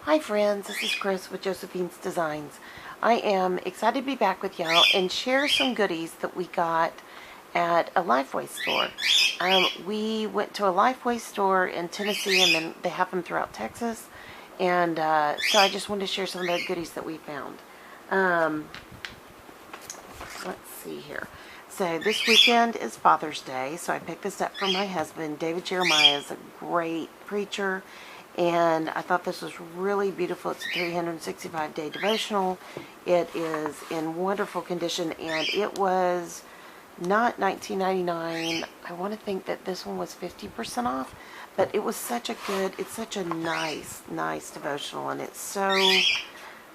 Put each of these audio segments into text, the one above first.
Hi friends, this is Chris with Josephine's Designs. I am excited to be back with y'all and share some goodies that we got at a Lifeway store. We went to a Lifeway store in Tennessee, and then they have them throughout Texas. And so I just wanted to share some of the goodies that we found. Let's see here. So this weekend is Father's Day, so I picked this up for my husband. David Jeremiah is a great preacher, and I thought this was really beautiful. It's a 365-day devotional. It is in wonderful condition, and it was not $19.99. I want to think that this one was 50% off, but it was such a good, it's such a nice devotional, and it's so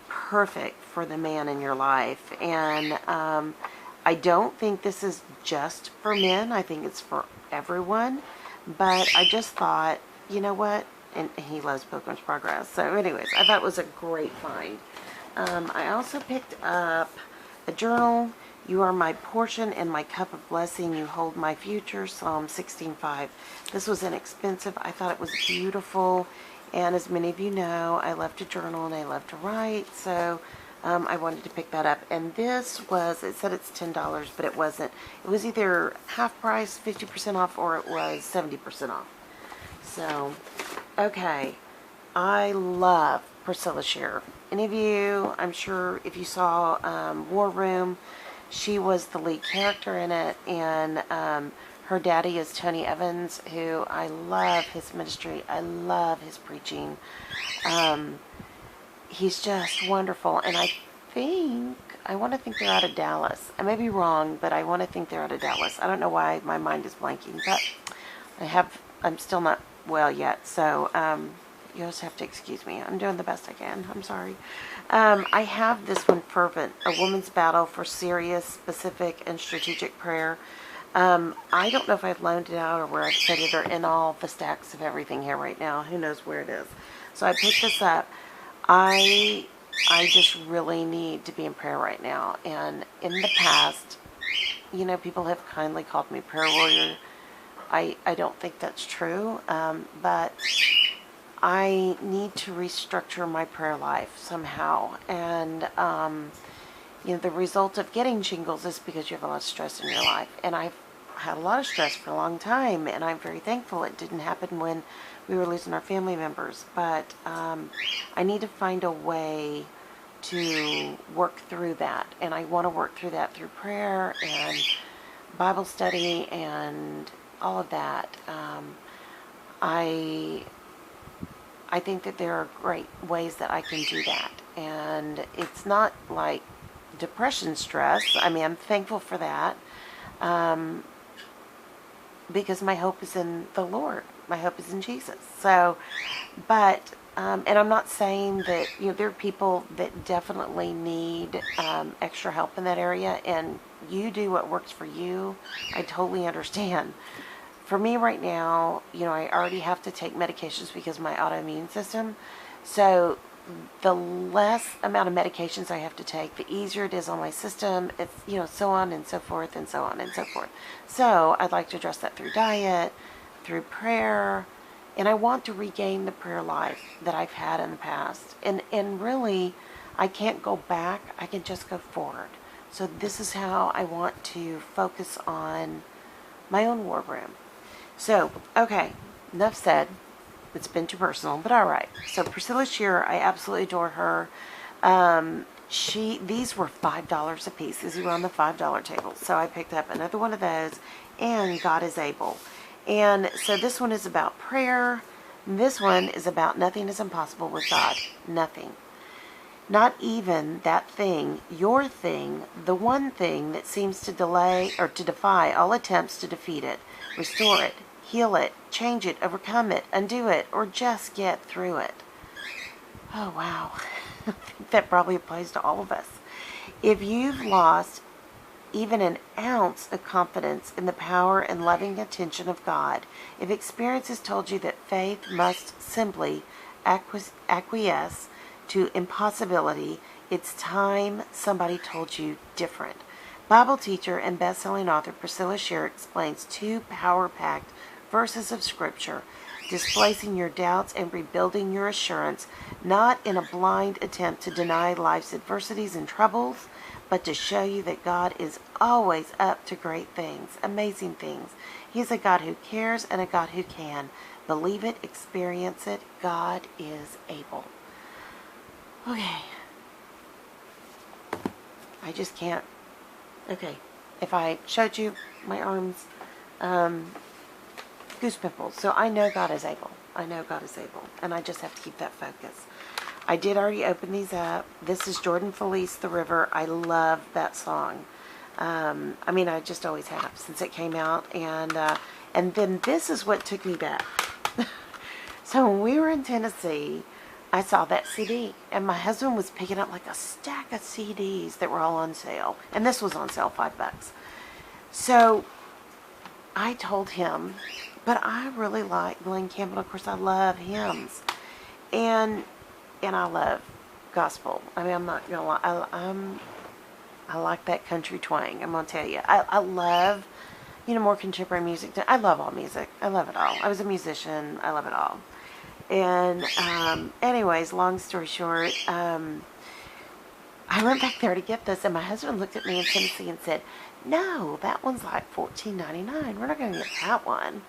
perfect for the man in your life. And I don't think this is just for men. I think it's for everyone. But I just thought, you know what? And he loves Pilgrim's Progress. So anyways, I thought it was a great find. I also picked up a journal. You are my portion and my cup of blessing. You hold my future. Psalm 16:5. This was inexpensive. I thought it was beautiful. And as many of you know, I love to journal and I love to write. So I wanted to pick that up. And this was, it said it's $10, but it wasn't. It was either half price, 50% off, or it was 70% off. So, okay. I love Priscilla Shirer. Any of you, I'm sure if you saw War Room, she was the lead character in it, and her daddy is Tony Evans, who I love his ministry. I love his preaching. He's just wonderful, and I want to think they're out of Dallas. I may be wrong, but I want to think they're out of Dallas. I don't know why my mind is blanking, but I'm still not well yet, so you just have to excuse me. I'm doing the best I can. I'm sorry. I have this one, Fervent, A Woman's Battle for Serious, Specific, and Strategic Prayer. I don't know if I've loaned it out or where I've put it, or in all the stacks of everything here right now. Who knows where it is. So I picked this up. I just really need to be in prayer right now. And in the past, you know, people have kindly called me prayer warrior. I don't think that's true, but I need to restructure my prayer life somehow. And, you know, the result of getting shingles is because you have a lot of stress in your life. And I've had a lot of stress for a long time, and I'm very thankful it didn't happen when we were losing our family members. But I need to find a way to work through that. And I want to work through that through prayer and Bible study and all of that. I think that there are great ways that I can do that. And it's not like depression stress. I mean, I'm thankful for that. Because my hope is in the Lord. My hope is in Jesus. So, but, and I'm not saying that, you know, there are people that definitely need extra help in that area, and you do what works for you. I totally understand. For me right now, you know, I already have to take medications because of my autoimmune system. So the less amount of medications I have to take, the easier it is on my system. It's, you know, so on and so forth and so on and so forth. So I'd like to address that through diet, through prayer, and I want to regain the prayer life that I've had in the past. And really, I can't go back. I can just go forward. So this is how I want to focus on my own war room. So, okay, enough said. It's been too personal, but all right. So Priscilla Shirer, I absolutely adore her. These were $5 a piece. These were on the $5 table. So I picked up another one of those, and God is able. And so this one is about prayer. This one is about nothing is impossible with God. Nothing. Not even that thing, your thing, the one thing that seems to delay or to defy all attempts to defeat it, restore it, heal it, change it, overcome it, undo it, or just get through it. Oh, wow. I think that probably applies to all of us. If you've lost even an ounce of confidence in the power and loving attention of God, if experience has told you that faith must simply acquiesce to impossibility, it's time somebody told you different. Bible teacher and best-selling author Priscilla Shirer explains two power-packed verses of Scripture displacing your doubts and rebuilding your assurance, not in a blind attempt to deny life's adversities and troubles, but to show you that God is always up to great things, amazing things. He's a God who cares and a God who can. Believe it, experience it. God is able. Okay. I just can't. Okay. If I showed you my arms, goose pimples. So I know God is able. I know God is able. And I just have to keep that focus. I did already open these up. This is Jordan Felice, The River. I love that song. I mean, I just always have since it came out. And then this is what took me back. So when we were in Tennessee, I saw that CD. And my husband was picking up like a stack of CDs that were all on sale. And this was on sale, $5. So I told him, but I really like Glenn Campbell. Of course, I love hymns. And I love gospel. I mean, I'm not going to lie. I like that country twang. I'm going to tell you. I love, more contemporary music. I love all music. I love it all. I was a musician. I love it all. And anyways, long story short, I went back there to get this, and my husband looked at me in Tennessee and said, no, that one's like $14.99. We're not going to get that one.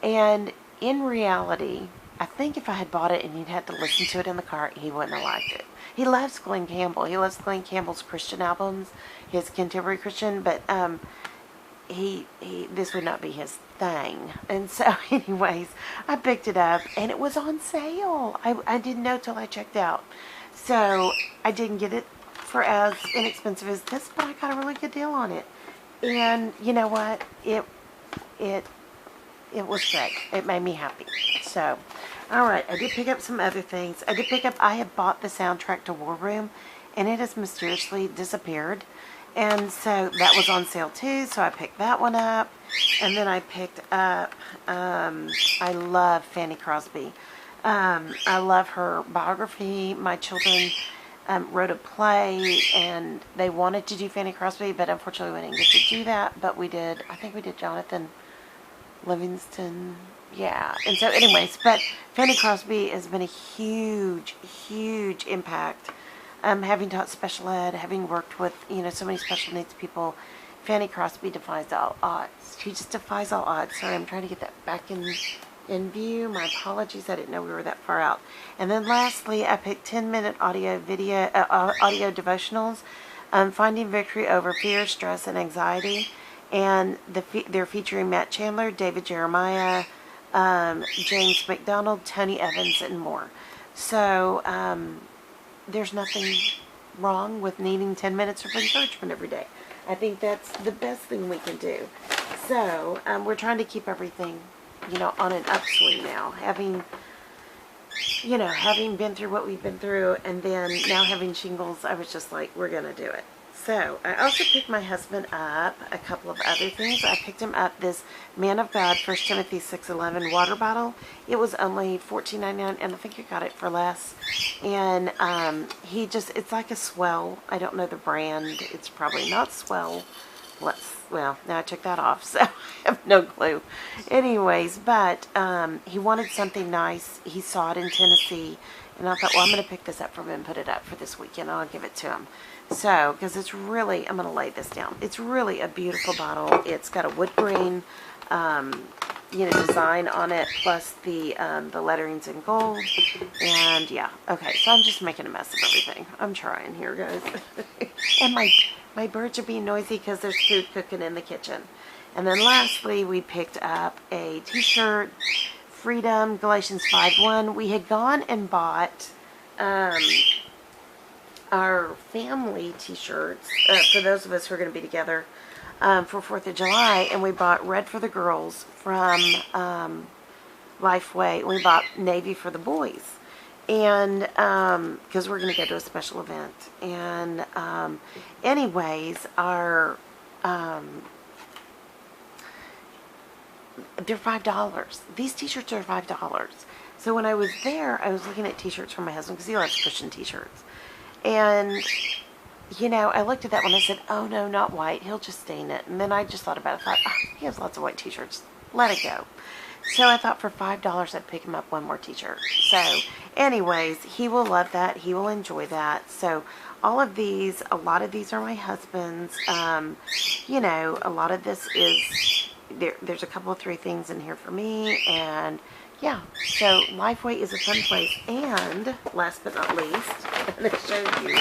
And in reality, I think if I had bought it and he'd had to listen to it in the car, he wouldn't have liked it. He loves Glenn Campbell. He loves Glenn Campbell's Christian albums, his contemporary Christian, but this would not be his thing. And so anyways, I picked it up and it was on sale. I didn't know till I checked out. So I didn't get it for as inexpensive as this, but I got a really good deal on it. And you know what? It was great. It made me happy. So, alright, I did pick up some other things. I had bought the soundtrack to War Room, and it has mysteriously disappeared. And so that was on sale too, so I picked that one up. And then I picked up, I love Fanny Crosby. I love her biography. My children wrote a play, and they wanted to do Fanny Crosby, but unfortunately we didn't get to do that. But we did, I think we did Jonathan Livingston, yeah. And so anyways, but Fanny Crosby has been a huge, huge impact. Having taught special ed, having worked with, so many special needs people, Fanny Crosby defies all odds. She just defies all odds. Sorry, I'm trying to get that back in view. My apologies, I didn't know we were that far out. And then lastly, I picked 10-minute audio devotionals, Finding Victory Over Fear, Stress, and Anxiety. And they're featuring Matt Chandler, David Jeremiah, James McDonald, Tony Evans, and more. So there's nothing wrong with needing 10 minutes of encouragement every day. I think that's the best thing we can do. So we're trying to keep everything, on an upswing now. Having been through what we've been through, and then now having shingles, I was just like, we're going to do it. So, I also picked my husband up a couple of other things. I picked him up this Man of God, 1 Timothy 6:11 water bottle. It was only $14.99, and I think I got it for less. And it's like a Swell. I don't know the brand. It's probably not Swell. Well, now I took that off, so I have no clue. Anyways, but he wanted something nice. He saw it in Tennessee, and I thought, well, I'm going to pick this up for him and put it up for this weekend. I'll give it to him. So, because it's really, I'm going to lay this down. It's really a beautiful bottle. It's got a wood grain, design on it, plus the lettering's in gold. And yeah, okay. So I'm just making a mess of everything. I'm trying here, guys. And my birds are being noisy because there's food cooking in the kitchen. And then lastly, we picked up a T-shirt, Freedom, Galatians 5:1. We had gone and bought our family T-shirts for those of us who are going to be together for 4th of July, and we bought red for the girls from Lifeway. We bought navy for the boys, and because we're going to go to a special event. And anyways, our they're $5. These T-shirts are $5. So when I was there, I was looking at T-shirts for my husband because he loves Christian T-shirts. And, I looked at that one. I said, oh, no, not white. He'll just stain it. And then I just thought about it. I thought, he has lots of white T-shirts. Let it go. So I thought for $5 I'd pick him up one more t-shirt. So anyways, he will love that. He will enjoy that. So all of these, a lot of these are my husband's. You know, a lot of this is, there's a couple of 3 things in here for me. And yeah, so Lifeway is a fun place. And last but not least, I'm going to show you,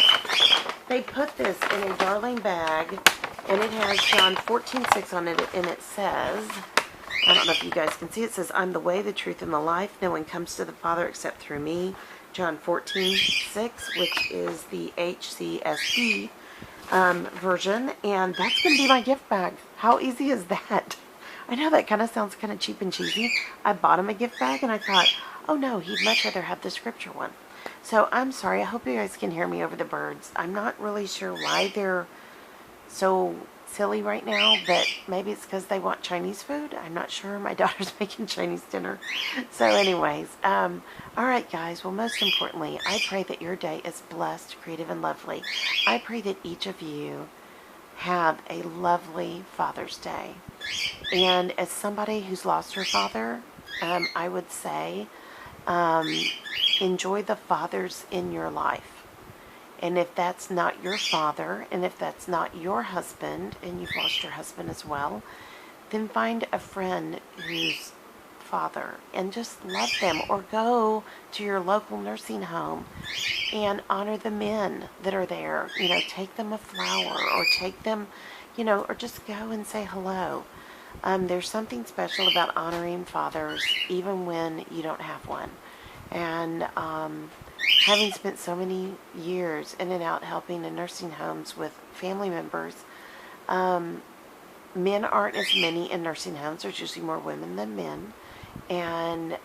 they put this in a darling bag. And it has John 14:6 on it. And it says, I don't know if you guys can see, it says, I'm the way, the truth, and the life. No one comes to the Father except through me. John 14:6, which is the HCSB version. And that's going to be my gift bag. How easy is that? I know that kind of sounds kind of cheap and cheesy. I bought him a gift bag and I thought, oh no, he'd much rather have the scripture one. So I'm sorry. I hope you guys can hear me over the birds. I'm not really sure why they're so silly right now, but maybe it's because they want Chinese food. I'm not sure. My daughter's making Chinese dinner. So anyways, all right, guys. Well, most importantly, I pray that your day is blessed, creative, and lovely. I pray that each of you have a lovely Father's Day. And as somebody who's lost her father, I would say, enjoy the fathers in your life. And if that's not your father, and if that's not your husband, and you've lost your husband as well, then find a friend who's father and just love them, or go to your local nursing home and honor the men that are there. You know, take them a flower, or take them, you know, or just go and say hello. There's something special about honoring fathers, even when you don't have one. And having spent so many years in and out helping in nursing homes with family members, men aren't as many in nursing homes. There's usually more women than men. And,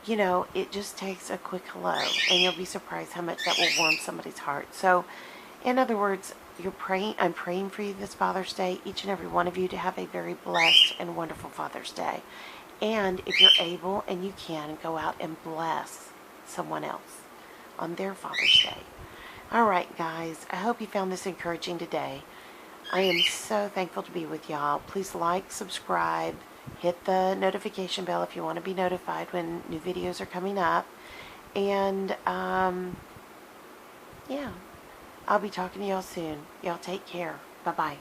you know, it just takes a quick hello, and you'll be surprised how much that will warm somebody's heart. So, in other words, I'm praying for you this Father's Day, each and every one of you, to have a very blessed and wonderful Father's Day. And if you're able and you can, go out and bless someone else on their Father's Day. All right, guys, I hope you found this encouraging today. I am so thankful to be with y'all. Please like, subscribe, hit the notification bell if you want to be notified when new videos are coming up. And, yeah, I'll be talking to y'all soon. Y'all take care. Bye-bye.